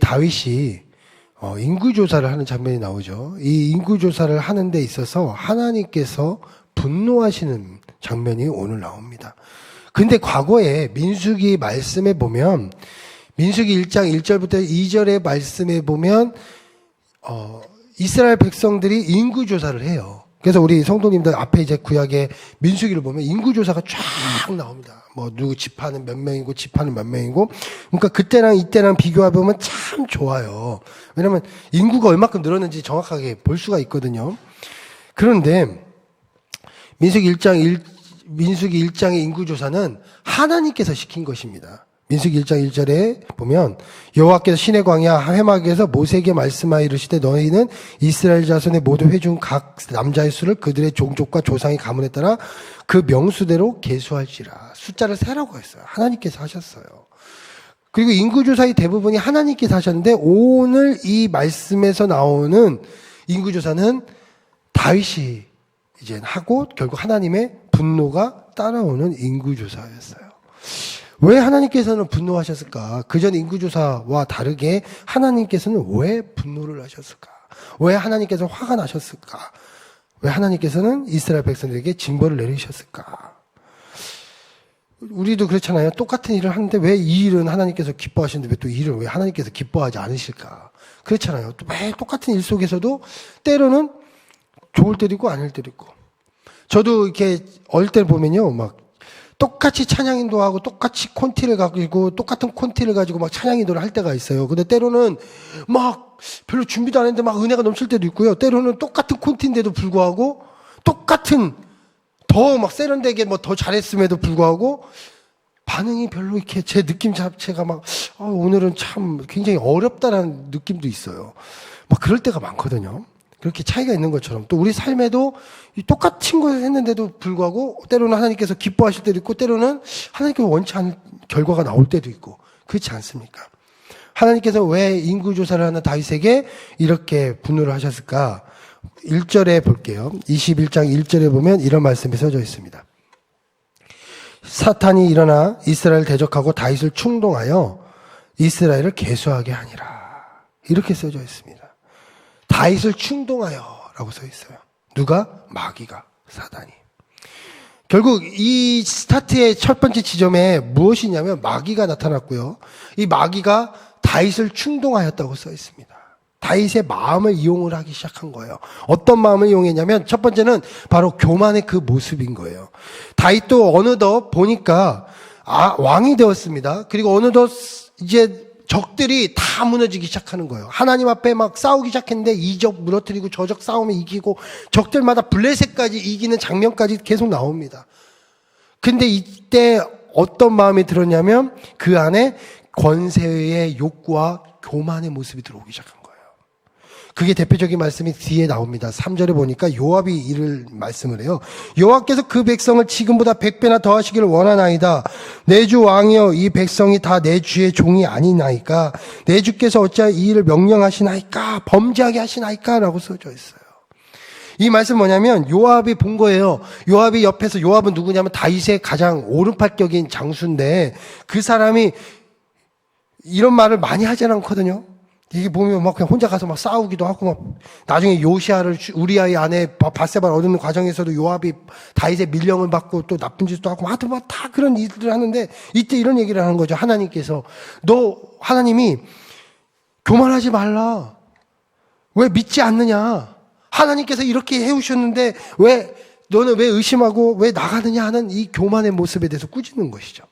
다윗이 인구조사를 하는 장면이 나오죠. 이 인구조사를 하는 데 있어서 하나님께서 분노하시는 장면이 오늘 나옵니다. 근데 과거에 민수기 말씀에 보면, 민수기 1장 1절부터 2절의 말씀에 보면 이스라엘 백성들이 인구조사를 해요. 그래서 우리 성도님들 앞에 이제 구약의 민수기를 보면 인구조사가 쫙 나옵니다. 뭐 누구 지파는 몇 명이고 지파는 몇 명이고, 그러니까 그때랑 이때랑 비교해 보면 참 좋아요. 왜냐면 인구가 얼마큼 늘었는지 정확하게 볼 수가 있거든요. 그런데 민수기 1장의 인구조사는 하나님께서 시킨 것입니다. 민수기 1장 1절에 보면 여호와께서 시내 광야 회막에서 모세에게 말씀하여 이르시되 너희는 이스라엘 자손의 모두 회중 각 남자의 수를 그들의 종족과 조상의 가문에 따라 그 명수대로 계수할지라. 숫자를 세라고 했어요. 하나님께서 하셨어요. 그리고 인구조사의 대부분이 하나님께서 하셨는데 오늘 이 말씀에서 나오는 인구조사는 다윗이 이제 하고 결국 하나님의 분노가 따라오는 인구조사였어요. 왜 하나님께서는 분노하셨을까? 그전 인구조사와 다르게 하나님께서는 왜 분노를 하셨을까? 왜 하나님께서 화가 나셨을까? 왜 하나님께서는 이스라엘 백성들에게 징벌을 내리셨을까? 우리도 그렇잖아요. 똑같은 일을 하는데 왜 이 일은 하나님께서 기뻐하시는데 왜 또 이 일은 왜 하나님께서 기뻐하지 않으실까? 그렇잖아요. 왜 똑같은 일 속에서도 때로는 좋을 때도 있고 아닐 때도 있고. 저도 이렇게 어릴 때 보면요, 막 똑같이 찬양인도 하고 똑같이 콘티를 가지고 똑같은 콘티를 가지고 막 찬양인도를 할 때가 있어요. 근데 때로는 막 별로 준비도 안 했는데 막 은혜가 넘칠 때도 있고요. 때로는 똑같은 콘티인데도 불구하고 똑같은 더 막 세련되게 뭐 더 잘했음에도 불구하고 반응이 별로 이렇게 제 느낌 자체가 막 오늘은 참 굉장히 어렵다라는 느낌도 있어요. 막 그럴 때가 많거든요. 그렇게 차이가 있는 것처럼 또 우리 삶에도 똑같은 것을 했는데도 불구하고 때로는 하나님께서 기뻐하실 때도 있고 때로는 하나님께서 원치 않은 결과가 나올 때도 있고 그렇지 않습니까? 하나님께서 왜 인구조사를 하는 다윗에게 이렇게 분노를 하셨을까? 1절에 볼게요. 21장 1절에 보면 이런 말씀이 써져 있습니다. 사탄이 일어나 이스라엘을 대적하고 다윗을 충동하여 이스라엘을 계수하게 하니라. 이렇게 써져 있습니다. 다윗을 충동하여 라고 써 있어요. 누가? 마귀가, 사단이. 결국 이 스타트의 첫 번째 지점에 무엇이냐면 마귀가 나타났고요. 이 마귀가 다윗을 충동하였다고 써 있습니다. 다윗의 마음을 이용을 하기 시작한 거예요. 어떤 마음을 이용했냐면 첫 번째는 바로 교만의 그 모습인 거예요. 다윗도 어느덧 보니까 왕이 되었습니다. 그리고 어느덧 이제 적들이 다 무너지기 시작하는 거예요. 하나님 앞에 막 싸우기 시작했는데 이 적 무너뜨리고 저 적 싸우면 이기고 적들마다 블레셋까지 이기는 장면까지 계속 나옵니다. 근데 이때 어떤 마음이 들었냐면 그 안에 권세의 욕구와 교만의 모습이 들어오기 시작한 거예요. 그게 대표적인 말씀이 뒤에 나옵니다. 3절에 보니까 요압이 이를 말씀을 해요. 여호와께서 그 백성을 지금보다 100배나 더하시기를 원하나이다. 내 주 왕이여 이 백성이 다 내 주의 종이 아니나이까. 내 주께서 어찌하여 이 일을 명령하시나이까. 범죄하게 하시나이까 라고 써져 있어요. 이 말씀 뭐냐면 요압이 본 거예요. 요압이 옆에서, 요압은 누구냐면 다윗의 가장 오른팔격인 장수인데 그 사람이 이런 말을 많이 하지 않거든요. 이게 보면 막 그냥 혼자 가서 막 싸우기도 하고 막 나중에 요시아를 우리아의 아내 밧세바를 얻는 과정에서도 요압이 다윗의 밀령을 받고 또 나쁜 짓도 하고 하여튼 막 다 그런 일들을 하는데 이때 이런 얘기를 하는 거죠. 하나님께서 하나님이 교만하지 말라. 왜 믿지 않느냐? 하나님께서 이렇게 해오셨는데 너는 왜 의심하고 왜 나가느냐 하는 이 교만의 모습에 대해서 꾸짖는 것이죠.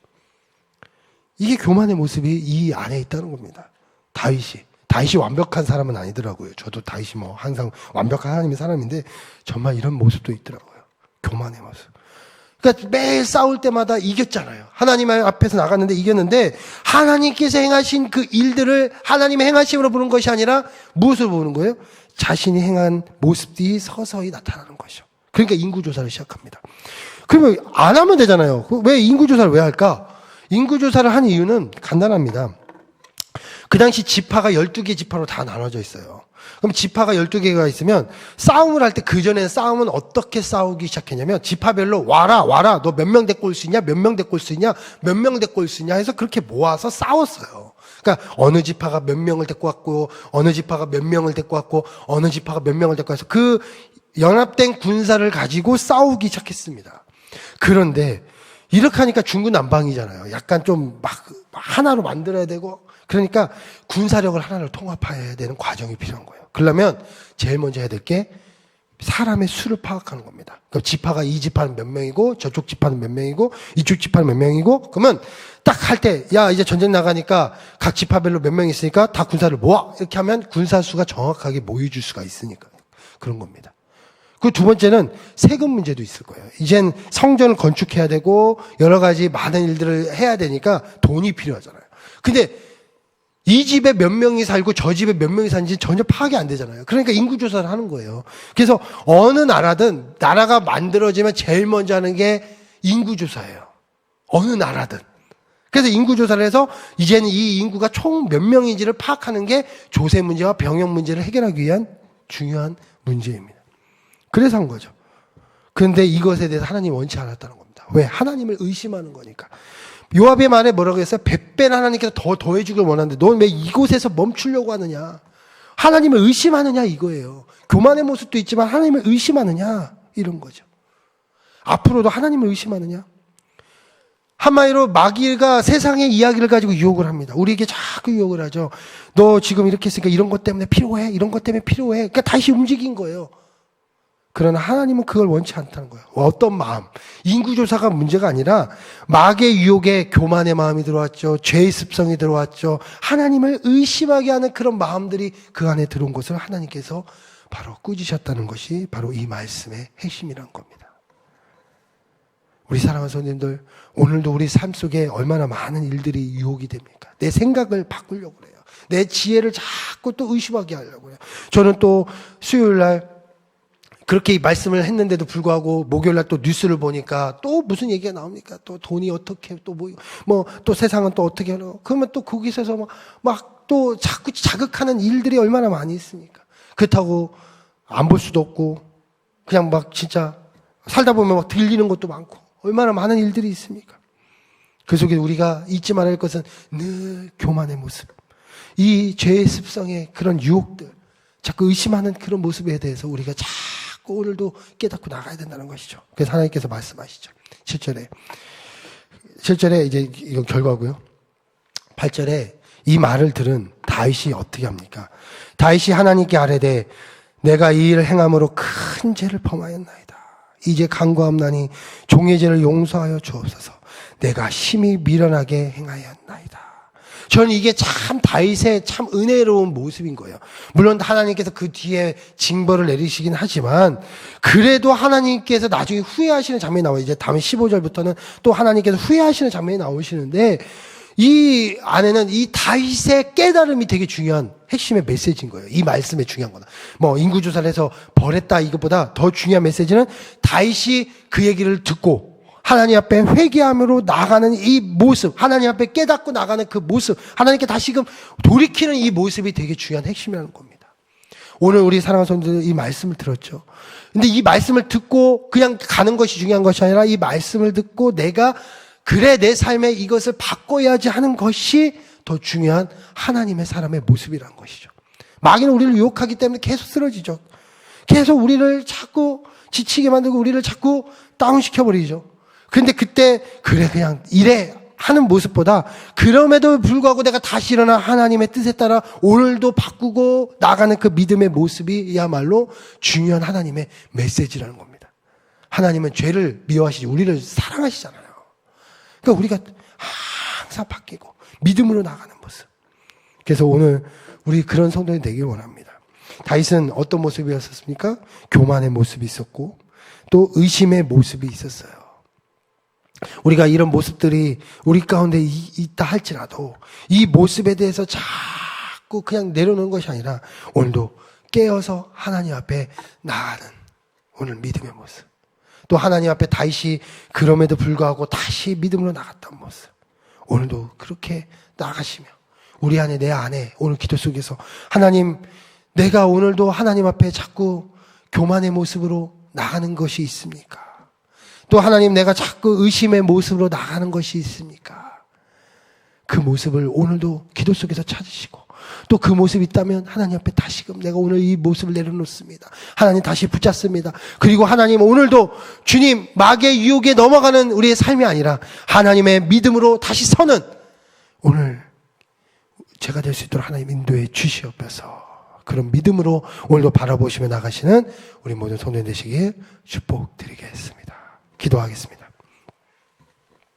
이게 교만의 모습이 이 안에 있다는 겁니다. 다윗이 완벽한 사람은 아니더라고요. 저도 다윗이 뭐 항상 완벽한 하나님의 사람인데 정말 이런 모습도 있더라고요. 교만의 모습. 그러니까 매일 싸울 때마다 이겼잖아요. 하나님 앞에서 나갔는데 이겼는데 하나님께서 행하신 그 일들을 하나님의 행하심으로 보는 것이 아니라 무엇으로 보는 거예요? 자신이 행한 모습들이 서서히 나타나는 것이죠. 그러니까 인구조사를 시작합니다. 그러면 안 하면 되잖아요. 왜 인구조사를 왜 할까? 인구조사를 한 이유는 간단합니다. 그 당시 지파가 12개 지파로 다 나눠져 있어요. 그럼 지파가 12개가 있으면 싸움을 할 때 그전에는 싸움은 어떻게 싸우기 시작했냐면 지파별로 와라 너 몇 명 데리고 올 수 있냐, 몇 명 데리고 올 수 있냐, 몇 명 데리고 올 수 있냐 해서 그렇게 모아서 싸웠어요. 그러니까 어느 지파가 몇 명을 데리고 왔고 어느 지파가 몇 명을 데리고 왔고 어느 지파가 몇 명을 데리고 와서 그 연합된 군사를 가지고 싸우기 시작했습니다. 그런데 이렇게 하니까 중구난방이잖아요. 약간 좀 막 하나로 만들어야 되고 그러니까 군사력을 하나를 통합해야 되는 과정이 필요한 거예요. 그러려면 제일 먼저 해야 될 게 사람의 수를 파악하는 겁니다. 그럼 지파가 이 지파는 몇 명이고 저쪽 지파는 몇 명이고 이쪽 지파는 몇 명이고 그러면 딱 할 때 야 이제 전쟁 나가니까 각 지파별로 몇 명 있으니까 다 군사를 모아 이렇게 하면 군사 수가 정확하게 모여줄 수가 있으니까 그런 겁니다. 그 두 번째는 세금 문제도 있을 거예요. 이젠 성전을 건축해야 되고 여러 가지 많은 일들을 해야 되니까 돈이 필요하잖아요. 근데 이 집에 몇 명이 살고 저 집에 몇 명이 사는지 전혀 파악이 안 되잖아요. 그러니까 인구조사를 하는 거예요. 그래서 어느 나라든 나라가 만들어지면 제일 먼저 하는 게 인구조사예요. 어느 나라든. 그래서 인구조사를 해서 이제는 이 인구가 총 몇 명인지를 파악하는 게 조세 문제와 병역 문제를 해결하기 위한 중요한 문제입니다. 그래서 한 거죠. 그런데 이것에 대해서 하나님이 원치 않았다는 겁니다. 왜? 하나님을 의심하는 거니까. 요압의 말에 뭐라고 했어요? 100배는 하나님께서 더 더해주길 원하는데 넌 왜 이곳에서 멈추려고 하느냐? 하나님을 의심하느냐 이거예요. 교만의 모습도 있지만 하나님을 의심하느냐 이런 거죠. 앞으로도 하나님을 의심하느냐? 한마디로 마귀가 세상의 이야기를 가지고 유혹을 합니다. 우리에게 자꾸 유혹을 하죠. 너 지금 이렇게 했으니까 이런 것 때문에 필요해. 이런 것 때문에 필요해. 그러니까 다시 움직인 거예요. 그러나 하나님은 그걸 원치 않다는 거예요. 어떤 마음? 인구조사가 문제가 아니라 마귀의 유혹에 교만의 마음이 들어왔죠. 죄의 습성이 들어왔죠. 하나님을 의심하게 하는 그런 마음들이 그 안에 들어온 것을 하나님께서 바로 꾸짖으셨다는 것이 바로 이 말씀의 핵심이란 겁니다. 우리 사랑하는 성도님들, 오늘도 우리 삶 속에 얼마나 많은 일들이 유혹이 됩니까? 내 생각을 바꾸려고 그래요. 내 지혜를 자꾸 또 의심하게 하려고 해요. 저는 또 수요일 날 그렇게 이 말씀을 했는데도 불구하고 목요일날 또 뉴스를 보니까 또 무슨 얘기가 나옵니까? 또 돈이 어떻게 또 또 세상은 또 어떻게 하나? 그러면 또 거기서 막 또 자꾸 자극하는 일들이 얼마나 많이 있습니까? 그렇다고 안 볼 수도 없고 그냥 막 진짜 살다 보면 막 들리는 것도 많고 얼마나 많은 일들이 있습니까? 그 속에 우리가 잊지 말아야 할 것은 늘 교만의 모습, 이 죄의 습성의 그런 유혹들, 자꾸 의심하는 그런 모습에 대해서 우리가 자꾸 오늘도 깨닫고 나가야 된다는 것이죠. 그래서 하나님께서 말씀하시죠. 7절에 이제 이건 결과고요. 8절에 이 말을 들은 다윗이 어떻게 합니까? 다윗이 하나님께 아뢰되 내가 이 일을 행함으로 큰 죄를 범하였나이다. 이제 간구함나니 종의 죄를 용서하여 주옵소서. 내가 심히 미련하게 행하였나이다. 저는 이게 참 다윗의 참 은혜로운 모습인 거예요. 물론 하나님께서 그 뒤에 징벌을 내리시긴 하지만 그래도 하나님께서 나중에 후회하시는 장면이 나와요. 이제 다음 15절부터는 또 하나님께서 후회하시는 장면이 나오시는데 이 안에는 이 다윗의 깨달음이 되게 중요한 핵심의 메시지인 거예요. 이 말씀의 중요한 거다. 인구조사를 해서 벌했다 이것보다 더 중요한 메시지는 다윗이 그 얘기를 듣고 하나님 앞에 회개함으로 나가는 이 모습, 하나님 앞에 깨닫고 나가는 그 모습, 하나님께 다시금 돌이키는 이 모습이 되게 중요한 핵심이라는 겁니다. 오늘 우리 사랑하는 성도들 이 말씀을 들었죠. 근데 이 말씀을 듣고 그냥 가는 것이 중요한 것이 아니라 이 말씀을 듣고 내가 그래 내 삶에 이것을 바꿔야지 하는 것이 더 중요한 하나님의 사람의 모습이라는 것이죠. 마귀는 우리를 유혹하기 때문에 계속 쓰러지죠. 계속 우리를 자꾸 지치게 만들고 우리를 자꾸 다운시켜버리죠. 근데 그때 그래 그냥 이래 하는 모습보다 그럼에도 불구하고 내가 다시 일어나 하나님의 뜻에 따라 오늘도 바꾸고 나가는 그 믿음의 모습이야말로 중요한 하나님의 메시지라는 겁니다. 하나님은 죄를 미워하시지 우리를 사랑하시잖아요. 그러니까 우리가 항상 바뀌고 믿음으로 나가는 모습. 그래서 오늘 우리 그런 성도들이 되길 원합니다. 다윗은 어떤 모습이었습니까? 교만의 모습이 있었고 또 의심의 모습이 있었어요. 우리가 이런 모습들이 우리 가운데 있다 할지라도 이 모습에 대해서 자꾸 그냥 내려놓는 것이 아니라 오늘도 깨어서 하나님 앞에 나가는 오늘 믿음의 모습. 또 하나님 앞에 다윗이 그럼에도 불구하고 다시 믿음으로 나갔던 모습. 오늘도 그렇게 나가시며 우리 안에 내 안에 오늘 기도 속에서 하나님 내가 오늘도 하나님 앞에 자꾸 교만의 모습으로 나가는 것이 있습니까? 또 하나님 내가 자꾸 의심의 모습으로 나가는 것이 있습니까? 그 모습을 오늘도 기도 속에서 찾으시고 또 그 모습이 있다면 하나님 앞에 다시금 내가 오늘 이 모습을 내려놓습니다. 하나님 다시 붙잡습니다. 그리고 하나님 오늘도 주님 마귀의 유혹에 넘어가는 우리의 삶이 아니라 하나님의 믿음으로 다시 서는 오늘 제가 될 수 있도록 하나님 인도해 주시옵소서. 그런 믿음으로 오늘도 바라보시며 나가시는 우리 모든 성도님 되시길 축복드리겠습니다. 기도하겠습니다.